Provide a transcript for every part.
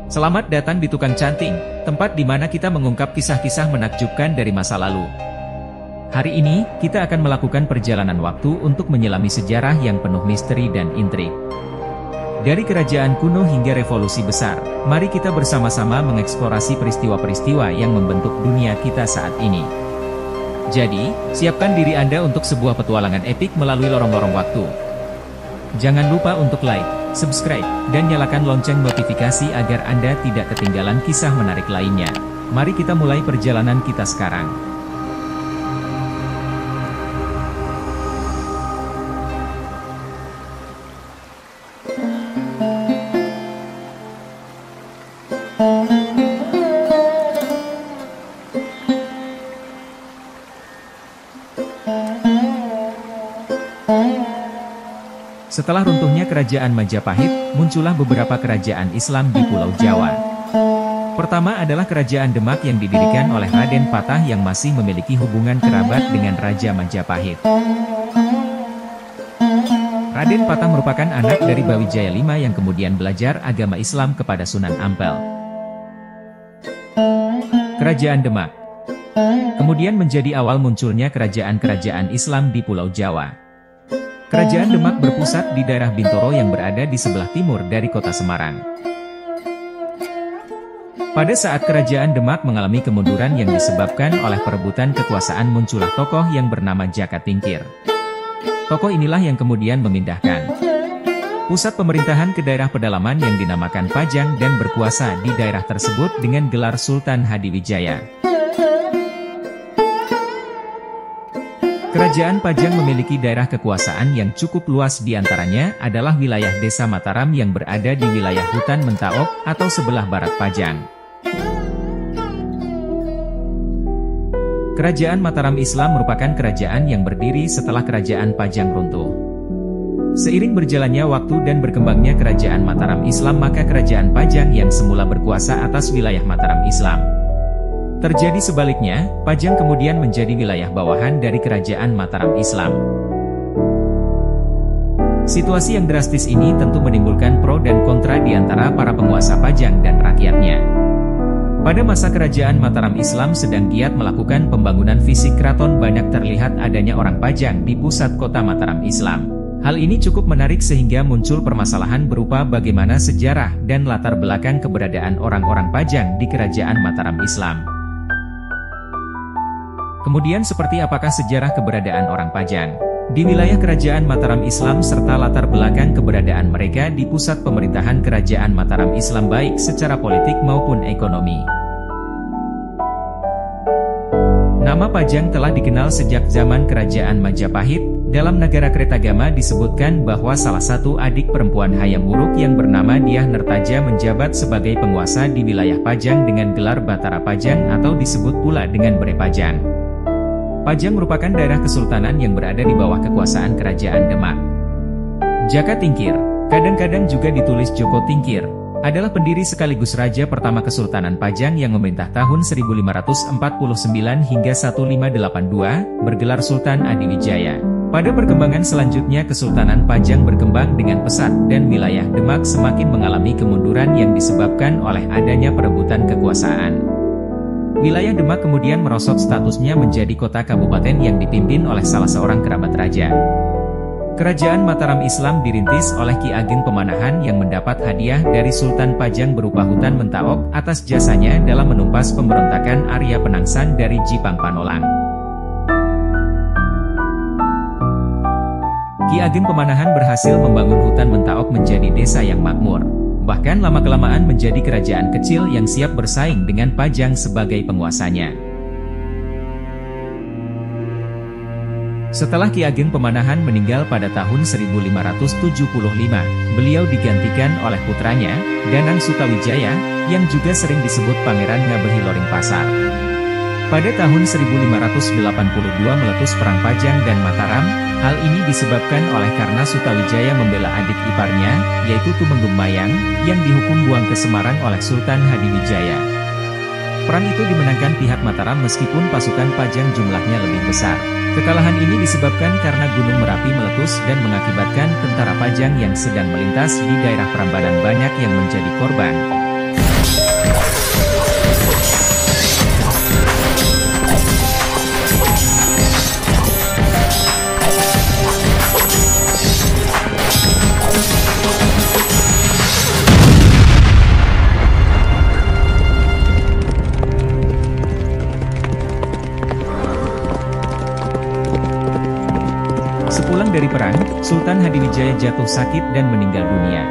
Selamat datang di Tukang Canting, tempat di mana kita mengungkap kisah-kisah menakjubkan dari masa lalu. Hari ini, kita akan melakukan perjalanan waktu untuk menyelami sejarah yang penuh misteri dan intrik. Dari kerajaan kuno hingga revolusi besar, mari kita bersama-sama mengeksplorasi peristiwa-peristiwa yang membentuk dunia kita saat ini. Jadi, siapkan diri Anda untuk sebuah petualangan epik melalui lorong-lorong waktu. Jangan lupa untuk like, subscribe, dan nyalakan lonceng notifikasi agar Anda tidak ketinggalan kisah menarik lainnya. Mari kita mulai perjalanan kita sekarang. Setelah runtuhnya kerajaan Majapahit, muncullah beberapa kerajaan Islam di Pulau Jawa. Pertama adalah kerajaan Demak yang didirikan oleh Raden Patah yang masih memiliki hubungan kerabat dengan Raja Majapahit. Raden Patah merupakan anak dari Brawijaya V yang kemudian belajar agama Islam kepada Sunan Ampel. Kerajaan Demak kemudian menjadi awal munculnya kerajaan-kerajaan Islam di Pulau Jawa. Kerajaan Demak berpusat di daerah Bintoro yang berada di sebelah timur dari kota Semarang. Pada saat kerajaan Demak mengalami kemunduran yang disebabkan oleh perebutan kekuasaan, muncullah tokoh yang bernama Jaka Tingkir. Tokoh inilah yang kemudian memindahkan pusat pemerintahan ke daerah pedalaman yang dinamakan Pajang dan berkuasa di daerah tersebut dengan gelar Sultan Hadiwijaya. Kerajaan Pajang memiliki daerah kekuasaan yang cukup luas, diantaranya adalah wilayah Desa Mataram yang berada di wilayah hutan Mentaok atau sebelah barat Pajang. Kerajaan Mataram Islam merupakan kerajaan yang berdiri setelah kerajaan Pajang runtuh. Seiring berjalannya waktu dan berkembangnya kerajaan Mataram Islam, maka kerajaan Pajang yang semula berkuasa atas wilayah Mataram Islam terjadi sebaliknya, Pajang kemudian menjadi wilayah bawahan dari kerajaan Mataram Islam. Situasi yang drastis ini tentu menimbulkan pro dan kontra di antara para penguasa Pajang dan rakyatnya. Pada masa kerajaan Mataram Islam sedang giat melakukan pembangunan fisik keraton, banyak terlihat adanya orang Pajang di pusat kota Mataram Islam. Hal ini cukup menarik sehingga muncul permasalahan berupa bagaimana sejarah dan latar belakang keberadaan orang-orang Pajang di kerajaan Mataram Islam. Kemudian seperti apakah sejarah keberadaan orang Pajang di wilayah kerajaan Mataram Islam serta latar belakang keberadaan mereka di pusat pemerintahan kerajaan Mataram Islam baik secara politik maupun ekonomi. Nama Pajang telah dikenal sejak zaman kerajaan Majapahit. Dalam Nagara Kretagama disebutkan bahwa salah satu adik perempuan Hayam Wuruk yang bernama Dyah Nertaja menjabat sebagai penguasa di wilayah Pajang dengan gelar Batara Pajang atau disebut pula dengan Bere Pajang. Pajang merupakan daerah kesultanan yang berada di bawah kekuasaan kerajaan Demak. Jaka Tingkir, kadang-kadang juga ditulis Joko Tingkir, adalah pendiri sekaligus raja pertama Kesultanan Pajang yang memerintah tahun 1549 hingga 1582, bergelar Sultan Adiwijaya. Pada perkembangan selanjutnya Kesultanan Pajang berkembang dengan pesat dan wilayah Demak semakin mengalami kemunduran yang disebabkan oleh adanya perebutan kekuasaan. Wilayah Demak kemudian merosot statusnya menjadi kota kabupaten yang dipimpin oleh salah seorang kerabat raja. Kerajaan Mataram Islam dirintis oleh Ki Ageng Pemanahan yang mendapat hadiah dari Sultan Pajang berupa hutan Mentaok atas jasanya dalam menumpas pemberontakan Arya Penangsang dari Jipang Panolang. Ki Ageng Pemanahan berhasil membangun hutan Mentaok menjadi desa yang makmur. Bahkan lama-kelamaan menjadi kerajaan kecil yang siap bersaing dengan Pajang sebagai penguasanya. Setelah Ki Ageng Pemanahan meninggal pada tahun 1575, beliau digantikan oleh putranya, Danang Sutawijaya, yang juga sering disebut Pangeran Ngabehi Loring Pasar. Pada tahun 1582 meletus Perang Pajang dan Mataram. Hal ini disebabkan oleh karena Sutawijaya membela adik iparnya, yaitu Tumenggung Mayang, yang dihukum buang ke Semarang oleh Sultan Hadiwijaya. Perang itu dimenangkan pihak Mataram meskipun pasukan Pajang jumlahnya lebih besar. Kekalahan ini disebabkan karena Gunung Merapi meletus dan mengakibatkan tentara Pajang yang sedang melintas di daerah Prambanan banyak yang menjadi korban. Sepulang dari perang, Sultan Hadiwijaya jatuh sakit dan meninggal dunia.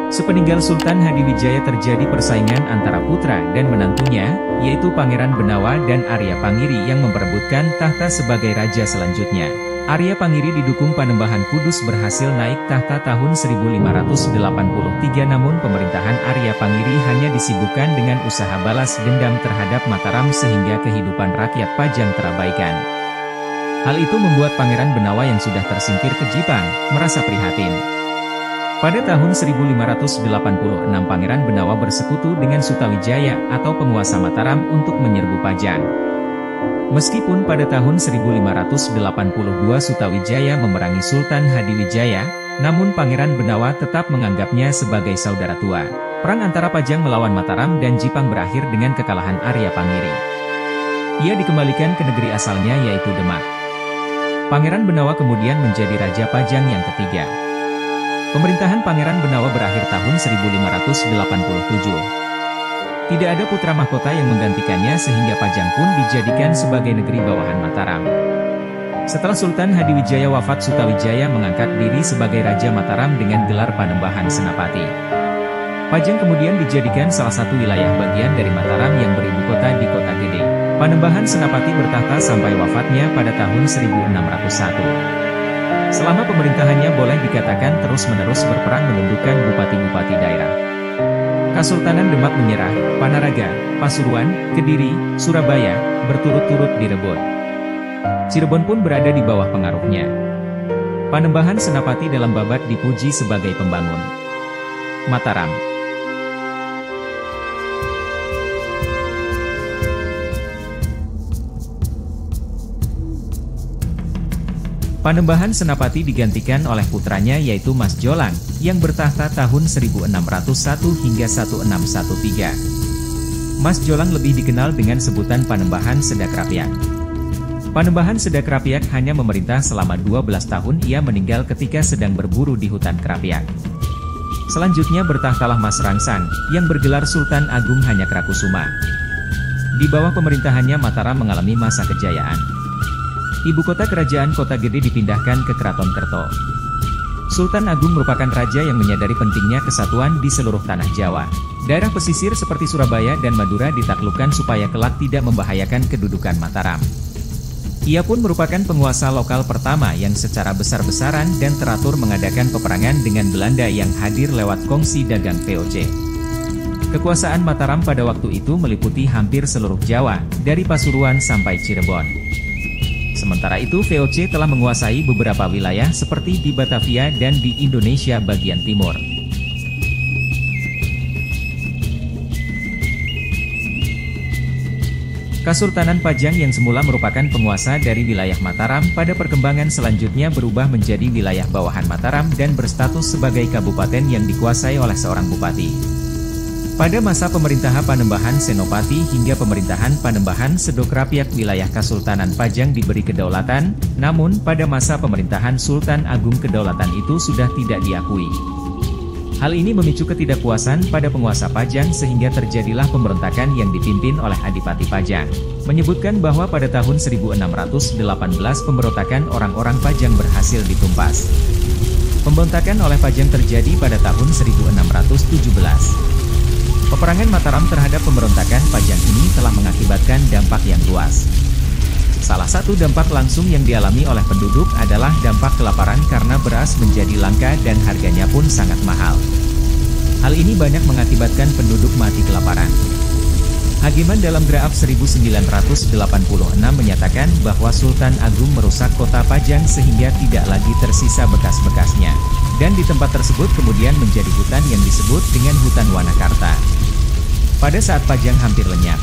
Sepeninggal Sultan Hadiwijaya terjadi persaingan antara putra dan menantunya, yaitu Pangeran Benawa dan Arya Pangiri yang memperebutkan tahta sebagai raja selanjutnya. Arya Pangiri didukung Panembahan Kudus berhasil naik tahta tahun 1583, namun pemerintahan Arya Pangiri hanya disibukkan dengan usaha balas dendam terhadap Mataram sehingga kehidupan rakyat Pajang terabaikan. Hal itu membuat Pangeran Benawa yang sudah tersingkir ke Jipang, merasa prihatin. Pada tahun 1586 Pangeran Benawa bersekutu dengan Sutawijaya atau penguasa Mataram untuk menyerbu Pajang. Meskipun pada tahun 1582 Sutawijaya memerangi Sultan Hadiwijaya, namun Pangeran Benawa tetap menganggapnya sebagai saudara tua. Perang antara Pajang melawan Mataram dan Jipang berakhir dengan kekalahan Arya Pangiri. Ia dikembalikan ke negeri asalnya yaitu Demak. Pangeran Benawa kemudian menjadi Raja Pajang yang ketiga. Pemerintahan Pangeran Benawa berakhir tahun 1587. Tidak ada putra mahkota yang menggantikannya sehingga Pajang pun dijadikan sebagai negeri bawahan Mataram. Setelah Sultan Hadiwijaya wafat, Sutawijaya mengangkat diri sebagai Raja Mataram dengan gelar Panembahan Senapati. Pajang kemudian dijadikan salah satu wilayah bagian dari Mataram yang beribu kota di Kota Gede. Panembahan Senapati bertahta sampai wafatnya pada tahun 1601. Selama pemerintahannya boleh dikatakan terus-menerus berperang menundukkan bupati-bupati daerah. Kesultanan Demak menyerah, Panaraga, Pasuruan, Kediri, Surabaya, berturut-turut direbut. Cirebon pun berada di bawah pengaruhnya. Panembahan Senapati dalam babat dipuji sebagai pembangun Mataram. Panembahan Senapati digantikan oleh putranya yaitu Mas Jolang, yang bertahta tahun 1601 hingga 1613. Mas Jolang lebih dikenal dengan sebutan Panembahan Sedak Rapiak. Panembahan Sedak Rapiak hanya memerintah selama 12 tahun, ia meninggal ketika sedang berburu di hutan Kerapiak. Selanjutnya bertahtalah Mas Rangsang, yang bergelar Sultan Agung Hanyakrakusuma. Di bawah pemerintahannya Mataram mengalami masa kejayaan. Ibu kota kerajaan Kota Gede dipindahkan ke Keraton Kerto. Sultan Agung merupakan raja yang menyadari pentingnya kesatuan di seluruh tanah Jawa. Daerah pesisir seperti Surabaya dan Madura ditaklukkan supaya kelak tidak membahayakan kedudukan Mataram. Ia pun merupakan penguasa lokal pertama yang secara besar-besaran dan teratur mengadakan peperangan dengan Belanda yang hadir lewat kongsi dagang VOC. Kekuasaan Mataram pada waktu itu meliputi hampir seluruh Jawa, dari Pasuruan sampai Cirebon. Sementara itu VOC telah menguasai beberapa wilayah seperti di Batavia dan di Indonesia bagian timur. Kesultanan Pajang yang semula merupakan penguasa dari wilayah Mataram pada perkembangan selanjutnya berubah menjadi wilayah bawahan Mataram dan berstatus sebagai kabupaten yang dikuasai oleh seorang bupati. Pada masa pemerintahan Panembahan Senopati hingga pemerintahan Panembahan Sedok Rapiak wilayah Kesultanan Pajang diberi kedaulatan, namun pada masa pemerintahan Sultan Agung kedaulatan itu sudah tidak diakui. Hal ini memicu ketidakpuasan pada penguasa Pajang sehingga terjadilah pemberontakan yang dipimpin oleh Adipati Pajang. Menyebutkan bahwa pada tahun 1618 pemberontakan orang-orang Pajang berhasil ditumpas. Pemberontakan oleh Pajang terjadi pada tahun 1617. Peperangan Mataram terhadap pemberontakan Pajang ini telah mengakibatkan dampak yang luas. Salah satu dampak langsung yang dialami oleh penduduk adalah dampak kelaparan karena beras menjadi langka dan harganya pun sangat mahal. Hal ini banyak mengakibatkan penduduk mati kelaparan. Hagiman dalam Draaf 1986 menyatakan bahwa Sultan Agung merusak kota Pajang sehingga tidak lagi tersisa bekas-bekasnya. Dan di tempat tersebut kemudian menjadi hutan yang disebut dengan Hutan Wanakarta. Pada saat Pajang hampir lenyap,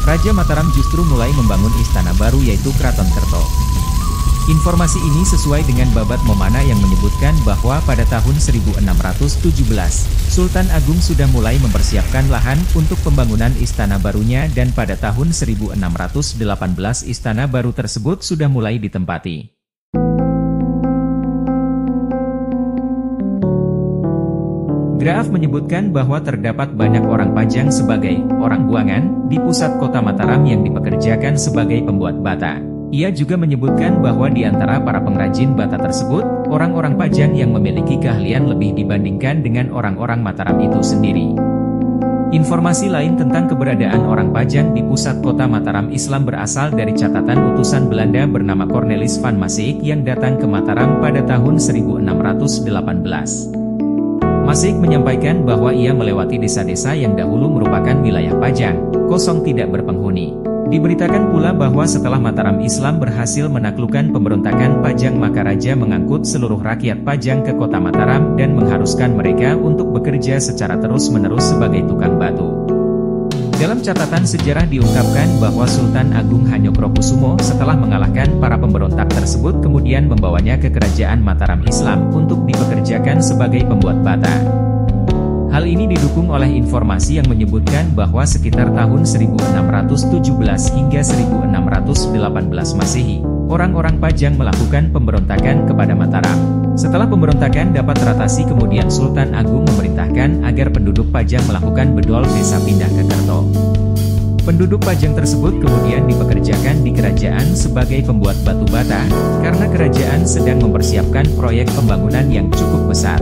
Raja Mataram justru mulai membangun istana baru yaitu Keraton Kerto. Informasi ini sesuai dengan Babat Momana yang menyebutkan bahwa pada tahun 1617, Sultan Agung sudah mulai mempersiapkan lahan untuk pembangunan istana barunya dan pada tahun 1618 istana baru tersebut sudah mulai ditempati. Graaf menyebutkan bahwa terdapat banyak orang pajang sebagai orang buangan di pusat kota Mataram yang dipekerjakan sebagai pembuat bata. Ia juga menyebutkan bahwa di antara para pengrajin bata tersebut, orang-orang pajang yang memiliki keahlian lebih dibandingkan dengan orang-orang Mataram itu sendiri. Informasi lain tentang keberadaan orang pajang di pusat kota Mataram Islam berasal dari catatan utusan Belanda bernama Cornelis van Maaseik yang datang ke Mataram pada tahun 1618. Maaseik menyampaikan bahwa ia melewati desa-desa yang dahulu merupakan wilayah pajang, kosong tidak berpenghuni. Diberitakan pula bahwa setelah Mataram Islam berhasil menaklukkan pemberontakan Pajang maka Raja mengangkut seluruh rakyat Pajang ke kota Mataram dan mengharuskan mereka untuk bekerja secara terus-menerus sebagai tukang batu. Dalam catatan sejarah diungkapkan bahwa Sultan Agung Hanyokrokusumo setelah mengalahkan para pemberontak tersebut kemudian membawanya ke kerajaan Mataram Islam untuk dipekerjakan sebagai pembuat bata. Hal ini didukung oleh informasi yang menyebutkan bahwa sekitar tahun 1617 hingga 1618 Masehi, orang-orang Pajang melakukan pemberontakan kepada Mataram. Setelah pemberontakan dapat teratasi kemudian Sultan Agung memerintahkan agar penduduk Pajang melakukan bedol desa pindah ke Kerto. Penduduk Pajang tersebut kemudian dipekerjakan di kerajaan sebagai pembuat batu bata, karena kerajaan sedang mempersiapkan proyek pembangunan yang cukup besar.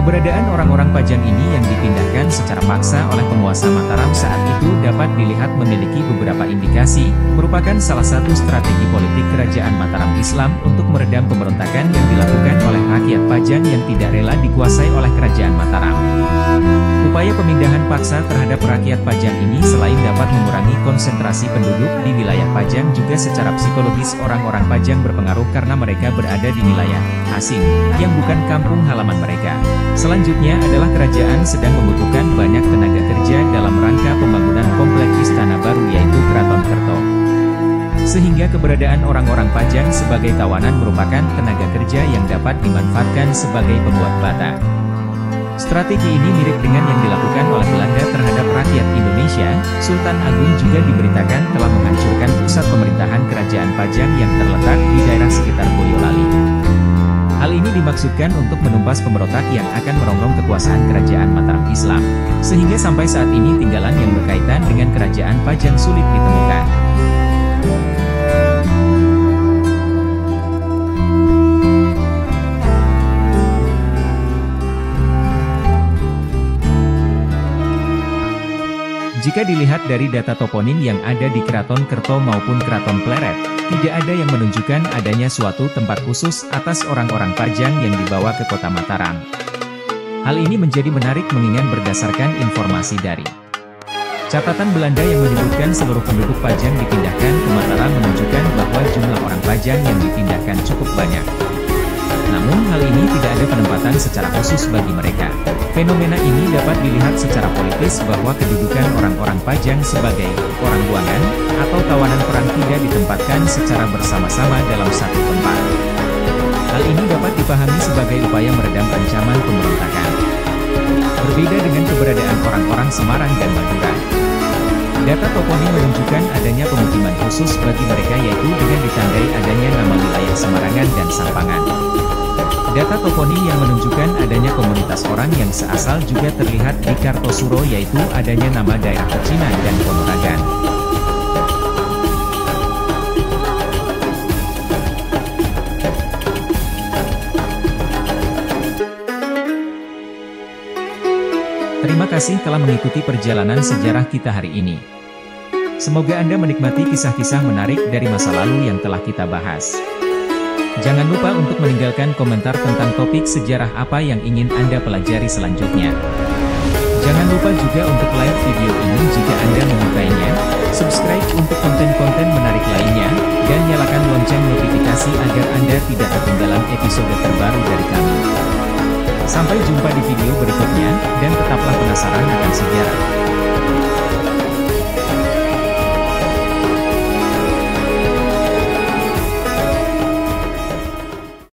Keberadaan orang-orang Pajang ini yang dipindahkan secara paksa oleh penguasa Mataram saat itu dapat dilihat memiliki beberapa indikasi, merupakan salah satu strategi politik kerajaan Mataram Islam untuk meredam pemberontakan yang dilakukan oleh rakyat Pajang yang tidak rela dikuasai oleh kerajaan Mataram. Upaya pemindahan paksa terhadap rakyat Pajang ini selain dapat mengurangi konsentrasi penduduk di wilayah Pajang juga secara psikologis orang-orang Pajang berpengaruh karena mereka berada di wilayah asing, yang bukan kampung halaman mereka. Selanjutnya adalah kerajaan sedang membutuhkan banyak tenaga kerja dalam rangka pembangunan komplek istana baru yaitu Keraton Kerto. Sehingga keberadaan orang-orang Pajang sebagai tawanan merupakan tenaga kerja yang dapat dimanfaatkan sebagai pembuat bata. Strategi ini mirip dengan yang dilakukan oleh Belanda terhadap rakyat Indonesia. Sultan Agung juga diberitakan telah menghancurkan pusat pemerintahan kerajaan Pajang yang terletak di daerah sekitar Boyolali. Hal ini dimaksudkan untuk menumpas pemberontak yang akan merongrong kekuasaan kerajaan Mataram Islam, sehingga sampai saat ini tinggalan yang berkaitan dengan kerajaan Pajang sulit ditemukan. Jika dilihat dari data toponim yang ada di Keraton Kerto maupun Keraton Pleret, tidak ada yang menunjukkan adanya suatu tempat khusus atas orang-orang Pajang yang dibawa ke kota Mataram. Hal ini menjadi menarik mengingat berdasarkan informasi dari catatan Belanda yang menyebutkan seluruh penduduk Pajang dipindahkan ke Mataram menunjukkan bahwa jumlah orang Pajang yang dipindahkan cukup banyak. Namun hal ini tidak ada penempatan secara khusus bagi mereka. Fenomena ini dapat dilihat secara politis bahwa kedudukan orang-orang Pajang sebagai orang buangan atau tawanan perang tidak ditempatkan secara bersama-sama dalam satu tempat. Hal ini dapat dipahami sebagai upaya meredam ancaman pemberontakan. Berbeda dengan keberadaan orang-orang Semarang dan Madura. Data toponim menunjukkan adanya pemukiman khusus bagi mereka yaitu dengan ditandai adanya nama wilayah Semarangan dan Sampangan. Data toponim yang menunjukkan adanya komunitas orang yang seasal juga terlihat di Kartosuro yaitu adanya nama daerah Pecinan dan Ponorogan. Terima kasih telah mengikuti perjalanan sejarah kita hari ini. Semoga Anda menikmati kisah-kisah menarik dari masa lalu yang telah kita bahas. Jangan lupa untuk meninggalkan komentar tentang topik sejarah apa yang ingin Anda pelajari selanjutnya. Jangan lupa juga untuk like video ini jika Anda menyukainya, subscribe untuk konten-konten menarik lainnya, dan nyalakan lonceng notifikasi agar Anda tidak ketinggalan episode terbaru dari kami. Sampai jumpa di video berikutnya.